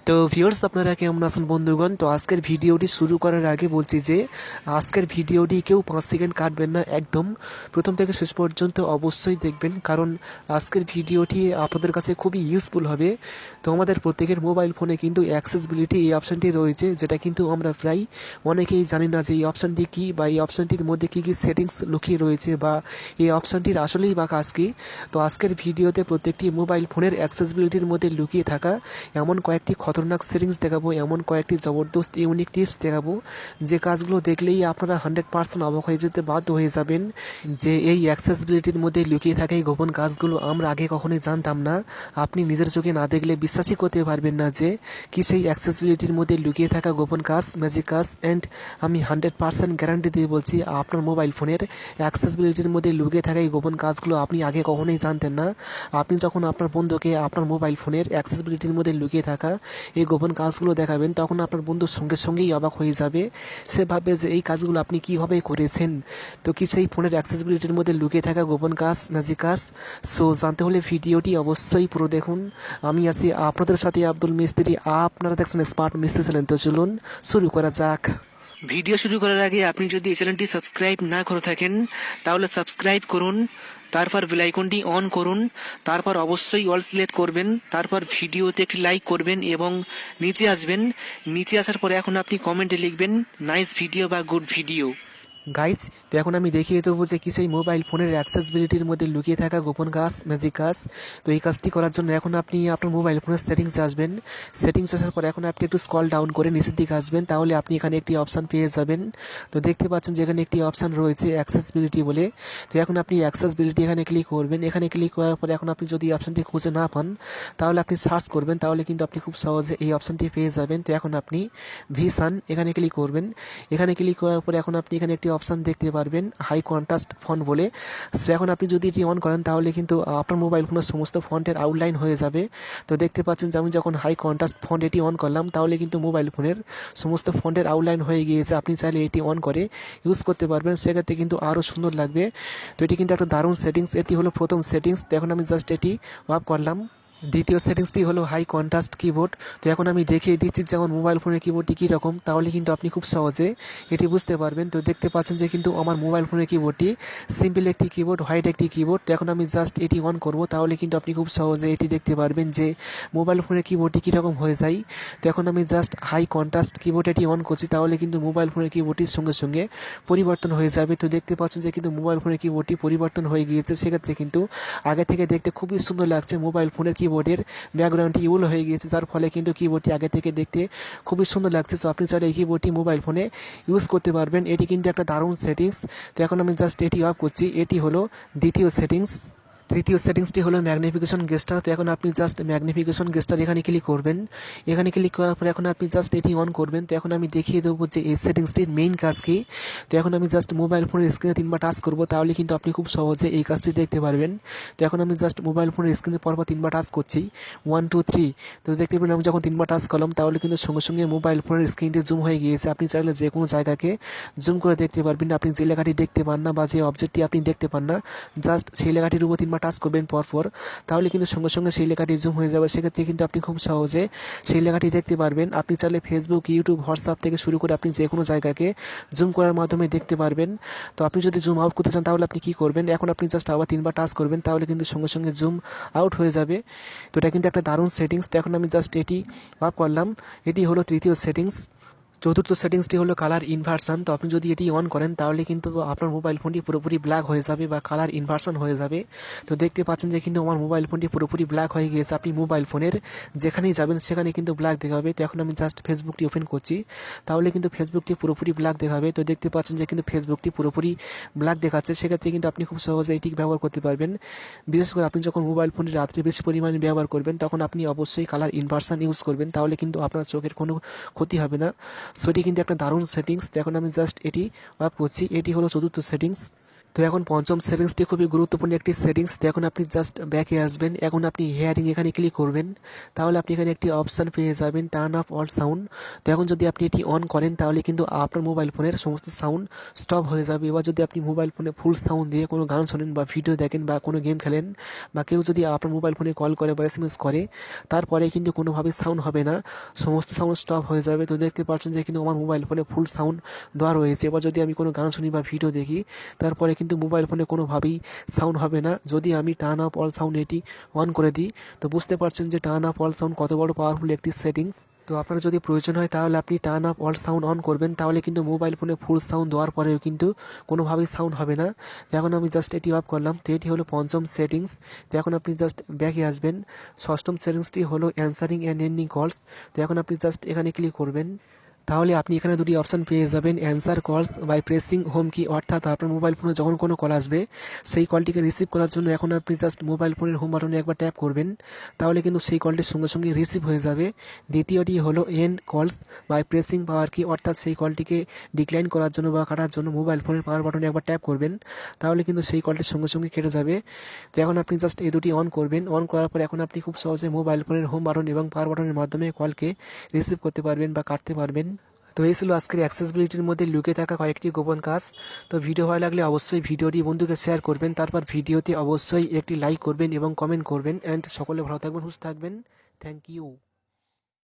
তো ভিউয়ার্স আপনারা কেমন আছেন বন্ধুগণ। তো আজকের ভিডিওটি শুরু করার আগে বলছি যে আজকের ভিডিওটি কেউ 5 সেকেন্ড কাটবেন না, একদম প্রথম থেকে শেষ পর্যন্ত অবশ্যই দেখবেন, কারণ আজকের ভিডিওটি আপনাদের কাছে খুবই ইউজফুল হবে। তো আমাদের প্রত্যেকের মোবাইল ফোনে কিন্তু অ্যাক্সেসিবিলিটি এই অপশানটি রয়েছে, যেটা কিন্তু আমরা প্রায় অনেকেই জানি না যে এই অপশানটি কী, বা এই অপশানটির মধ্যে কী কী সেটিংস লুকিয়ে রয়েছে, বা এই অপশানটির আসলেই বা কাজ কী। তো আজকের ভিডিওতে প্রত্যেকটি মোবাইল ফোনের অ্যাক্সেসিবিলিটির মধ্যে লুকিয়ে থাকা এমন কয়েকটি খতরনাক সেটিংস দেখাবো, এমন কয়েকটি জবরদস্ত ইউনিক টিপস দেখাবো, যে কাজগুলো দেখলেই আপনারা 100% অবাক হয়ে যেতে বাধ্য হয়ে যাবেন যে এই অ্যাক্সেসিবিলিটির মধ্যে লুকিয়ে থাকা এই গোপন কাজগুলো আমরা আগে কখনোই জানতাম না। আপনি নিজের চোখে না দেখলে বিশ্বাসই করতে পারবেন না যে কি সেই অ্যাক্সেসিবিলিটির মধ্যে লুকিয়ে থাকা গোপন কাজ, ম্যাজিক কাজ। অ্যান্ড আমি 100% গ্যারান্টি দিয়ে বলছি, আপনার মোবাইল ফোনের অ্যাক্সেসিবিলিটির মধ্যে লুকিয়ে থাকা এই গোপন কাজগুলো আপনি আগে কখনোই জানতেন না। আপনি যখন আপনার বন্ধুকে আপনার মোবাইল ফোনের অ্যাক্সেসিবিলিটির মধ্যে লুকিয়ে থাকা এই গোপন কাজগুলো দেখাবেন, তখন আপনার বন্ধু সঙ্গে সঙ্গেই অবাক হয়ে যাবে। সে ভাববে যে এই কাজগুলো আপনি কীভাবে করেছেন। তো কি সেই ফোনের অ্যাক্সেসিবিলিটির মধ্যে লুকিয়ে থাকা গোপন কাজ, ম্যাজিক কাজ? সো জানতে হলে ভিডিওটি অবশ্যই পুরো দেখুন। আমি আছি আপনাদের সাথে আব্দুল মিস্ত্রি, আপনারা দেখছেন স্মার্ট মিস্ত্রি চ্যানেল। তো চলুন শুরু করা যাক। ভিডিও শুরু করার আগে আপনি যদি এই চ্যানেলটি সাবস্ক্রাইব না করে থাকেন তাহলে সাবস্ক্রাইব করুন, তারপর বেল আইকনটি অন করুন, তারপর অবশ্যই অল সিলেক্ট করবেন, তারপর ভিডিওতে একটি লাইক করবেন এবং নিচে আসবেন। নিচে আসার পরে এখন আপনি কমেন্টে লিখবেন নাইস ভিডিও বা গুড ভিডিও। গাইজ, তো এখন আমি দেখিয়ে দেবো যে কি সেই মোবাইল ফোনের অ্যাক্সেসিবিলিটির মধ্যে লুকিয়ে থাকা গোপন কাজ, ম্যাজিক কাজ। তো এই কাজটি করার জন্য এখন আপনি আপনার মোবাইল ফোনের সেটিংসে আসবেন। সেটিংস আসার পর এখন আপনি একটু স্ক্রল ডাউন করে নিচের দিকে আসবেন, তাহলে আপনি এখানে একটি অপশান পেয়ে যাবেন। তো দেখতে পাচ্ছেন যে এখানে একটি অপশান রয়েছে অ্যাক্সেসিবিলিটি বলে। তো এখন আপনি অ্যাক্সেসিবিলিটি এখানে ক্লিক করবেন। এখানে ক্লিক করার পরে এখন আপনি যদি অপশানটি খুঁজে না পান তাহলে আপনি সার্চ করবেন, তাহলে কিন্তু আপনি খুব সহজে এই অপশানটি পেয়ে যাবেন। তো এখন আপনি ভিসান এখানে ক্লিক করবেন। এখানে ক্লিক করার পরে এখন আপনি এখানে একটি অপশান দেখতে পারবেন হাই কন্ট্রাস্ট ফন্ট বলে। সো এখন আপনি যদি এটি অন করেন তাহলে কিন্তু আপনার মোবাইল ফোনের সমস্ত ফন্টের আউটলাইন হয়ে যাবে। তো দেখতে পাচ্ছেন যে আমি যখন হাই কন্ট্রাস্ট ফন্ট এটি অন করলাম তাহলে কিন্তু মোবাইল ফোনের সমস্ত ফন্টের আউটলাইন হয়ে গিয়েছে। আপনি চাইলে এটি অন করে ইউজ করতে পারবেন, সেক্ষেত্রে কিন্তু আরও সুন্দর লাগবে। তো এটি কিন্তু একটা দারুণ সেটিংস। এটি হলো প্রথম সেটিংস। তো এখন আমি জাস্ট এটি অফ করলাম। দ্বিতীয় সেটিংসটি হলো হাই কন্ট্রাস্ট কিবোর্ড। তো এখন আমি দেখিয়ে দিচ্ছি যে আমার মোবাইল ফোনের কিবোর্ডটি কীরকম, তাহলে কিন্তু আপনি খুব সহজে এটি বুঝতে পারবেন। তো দেখতে পাচ্ছেন যে কিন্তু আমার মোবাইল ফোনের কিবোর্ডটি সিম্পল একটি কিবোর্ড, হোয়াইট একটি কিবোর্ড। তো এখন আমি জাস্ট এটি অন করব, তাহলে কিন্তু আপনি খুব সহজে এটি দেখতে পারবেন যে মোবাইল ফোনের কিবোর্ডটি কীরকম হয়ে যায়। তো এখন আমি জাস্ট হাই কন্ট্রাস্ট কিবোর্ড এটি অন করছি, তাহলে কিন্তু মোবাইল ফোনের কিবোর্ডটির সঙ্গে সঙ্গে পরিবর্তন হয়ে যাবে। তো দেখতে পাচ্ছেন যে কিন্তু মোবাইল ফোনের কিবোর্ডটি পরিবর্তন হয়ে গিয়েছে, সেক্ষেত্রে কিন্তু আগে থেকে দেখতে খুবই সুন্দর লাগছে। মোবাইল ফোনের কিবোর্ডের ব্যাকগ্রাউন্ডটি ইউল হয়ে গিয়েছে, যার ফলে কিন্তু কিবোর্ডটি আগে থেকে দেখতে খুবই সুন্দর লাগছে। সো আপনি চাইলে এই কিবোর্ডটি মোবাইল ফোনে ইউজ করতে পারবেন। এটি কিন্তু একটা দারুণ সেটিংস। তো এখন আমি জাস্ট এটি অফ করছি। এটি হলো দ্বিতীয় সেটিংস। তৃতীয় সেটিংসটি হলো ম্যাগনিফিকেশন গেস্টার। তো এখন আপনি জাস্ট ম্যাগনিফিকেশন গেস্টার এখানে ক্লিক করবেন। এখানে ক্লিক করার পরে এখন আপনি জাস্ট এটি অন করবেন। তো এখন আমি দেখিয়ে দেবো যে এই সেটিংসটির মেইন কাজ কি। তো এখন আমি জাস্ট মোবাইল ফোনের স্ক্রিনে 3বার টাচ করবো, তাহলে কিন্তু আপনি খুব সহজে এই কাজটি দেখতে পারবেন। তো এখন আমি জাস্ট মোবাইল ফোনের স্ক্রিনে পরপর 3বার টাচ করছি, 1 2 3। তো দেখতে পেলাম আমি যখন 3বার টাচ করলাম তাহলে কিন্তু সঙ্গে সঙ্গে মোবাইল ফোনের স্ক্রিনটি জুম হয়ে গিয়েছে। আপনি চাইলে যে কোনো জায়গাকে জুম করে দেখতে পারবেন। আপনি যে লেখাটি দেখতে পান না বা যে অবজেক্টটি আপনি দেখতে পান না, জাস্ট সেই লেখাটির উপর 3বার টাচ করবেন পরপর, তাহলে কিন্তু সঙ্গে সঙ্গে সেই লেখাটি জুম হয়ে যাবে। সেক্ষেত্রে কিন্তু আপনি খুব সহজে সেই লেখাটি দেখতে পারবেন। আপনি চাইলে ফেসবুক, ইউটিউব, হোয়াটসঅ্যাপ থেকে শুরু করে আপনি যে কোনো জায়গাকে জুম করার মাধ্যমে দেখতে পারবেন। তো আপনি যদি জুম আউট করতে চান তাহলে আপনি কী করবেন, এখন আপনি জাস্ট আবার 3বার টাচ করবেন, তাহলে কিন্তু সঙ্গে সঙ্গে জুম আউট হয়ে যাবে। তো এটা কিন্তু একটা দারুণ সেটিংস। তো এখন আমি জাস্ট এটি অফ করলাম। এটি হলো তৃতীয় সেটিংস। চতুর্থ সেটিংসটি হলো কালার ইনভার্সন। তো আপনি যদি এটি অন করেন তাহলে কিন্তু আপনার মোবাইল ফোনটি পুরোপুরি ব্ল্যাক হয়ে যাবে বা কালার ইনভার্সন হয়ে যাবে। তো দেখতে পাচ্ছেন যে কিন্তু আমার মোবাইল ফোনটি পুরোপুরি ব্ল্যাক হয়ে গিয়েছে। আপনি মোবাইল ফোনের যেখানেই যাবেন সেখানে কিন্তু ব্ল্যাক দেখাবে। তো এখন আমি জাস্ট ফেসবুকটি ওপেন করছি, তাহলে কিন্তু ফেসবুকটি পুরোপুরি ব্ল্যাক দেখাবে। তো দেখতে পাচ্ছেন যে কিন্তু ফেসবুকটি পুরোপুরি ব্ল্যাক দেখাচ্ছে। সেক্ষেত্রে কিন্তু আপনি খুব সহজে এটি ব্যবহার করতে পারবেন। বিশেষ করে আপনি যখন মোবাইল ফোনটি রাত্রে বেশি পরিমাণে ব্যবহার করবেন তখন আপনি অবশ্যই কালার ইনভার্সন ইউজ করবেন, তাহলে কিন্তু আপনার চোখের কোনো ক্ষতি হবে না। সো এটি কিন্তু একটা দারুণ সেটিংস। এখন আমি জাস্ট এটি অফ করছি। এটি হলো চতুর্থ সেটিংস। তো এখন পঞ্চম সেটিংসটি খুবই গুরুত্বপূর্ণ একটি সেটিংস। তো এখন আপনি জাস্ট ব্যাকে আসবেন, এখন আপনি হেয়ারিং এখানে ক্লিক করবেন, তাহলে আপনি এখানে একটি অপশান পেয়ে যাবেন টার্ন অফ অল সাউন্ড। তো এখন যদি আপনি এটি অন করেন তাহলে কিন্তু আপনার মোবাইল ফোনের সমস্ত সাউন্ড স্টপ হয়ে যাবে। এবার যদি আপনি মোবাইল ফোনে ফুল সাউন্ড দিয়ে কোনো গান শোনেন বা ভিডিও দেখেন বা কোনো গেম খেলেন বা কেউ যদি আপনার মোবাইল ফোনে কল করে বা এসএমএস করে, তারপরে কিন্তু কোনোভাবেই সাউন্ড হবে না, সমস্ত সাউন্ড স্টপ হয়ে যাবে। তো দেখতে পাচ্ছেন যে কিন্তু আমার মোবাইল ফোনে ফুল সাউন্ড দেওয়া রয়েছে। এবার যদি আমি কোনো গান শুনি বা ভিডিও দেখি, তারপরে কিন্তু মোবাইল ফোনে কোনোভাবেই সাউন্ড হবে না যদি আমি টার্ন অফ অল সাউন্ড এটি অন করে দিই। তো বুঝতে পারছেন যে টার্ন অফ অল সাউন্ড কত বড় পাওয়ারফুল একটি সেটিংস। তো আপনার যদি প্রয়োজন হয় তাহলে আপনি turn off all sound on করবেন, তাহলে কিন্তু মোবাইল ফোনে ফুল সাউন্ড দেওয়ার পরেও কিন্তু কোনোভাবেই সাউন্ড হবে না। তো এখন আমি জাস্ট এটি অফ করলাম। তো এটি হলো পঞ্চম সেটিংস। তো এখন আপনি জাস্ট ব্যাকে আসবেন। ষষ্ঠম সেটিংসটি হলো অ্যান্সারিং অ্যান্ড এন্ডিং কলস। তো এখন আপনি জাস্ট এখানে ক্লিক করবেন, তাহলে আপনি এখানে দুটি অপশন পেয়ে যাবেন, অ্যান্সার কলস বাই প্রেসিং হোম কি, অর্থাৎ আপনার মোবাইল ফোনে যখন কোনো কল আসবে সেই কলটিকে রিসিভ করার জন্য এখন আপনি জাস্ট মোবাইল ফোনের হোম বাটনে একবার ট্যাপ করবেন, তাহলে কিন্তু সেই কলটির সঙ্গে সঙ্গে রিসিভ হয়ে যাবে। দ্বিতীয়টি হলো এন্ড কলস বাই প্রেসিং পাওয়ার কি, অর্থাৎ সেই কলটিকে ডিক্লাইন করার জন্য বা কাটার জন্য মোবাইল ফোনের পাওয়ার বাটনে একবার ট্যাপ করবেন, তাহলে কিন্তু সেই কলটির সঙ্গে সঙ্গে কেটে যাবে। তো এখন আপনি জাস্ট এই দুটি অন করবেন। অন করার পর এখন আপনি খুব সহজে মোবাইল ফোনের হোম বাটন এবং পাওয়ার বাটনের মাধ্যমে কলকে রিসিভ করতে পারবেন বা কাটতে পারবেন। তো এই ছিল আজকের অ্যাক্সেসিবিলিটির মধ্যে লুকিয়ে থাকা কয়েকটি গোপন কাজ। তো ভিডিও ভালো লাগলে অবশ্যই ভিডিওটি বন্ধুকে শেয়ার করবেন, তারপর ভিডিওতে অবশ্যই একটি লাইক করবেন এবং কমেন্ট করবেন। অ্যান্ড সকলে ভালো থাকবেন, সুস্থ থাকবেন। Thank you.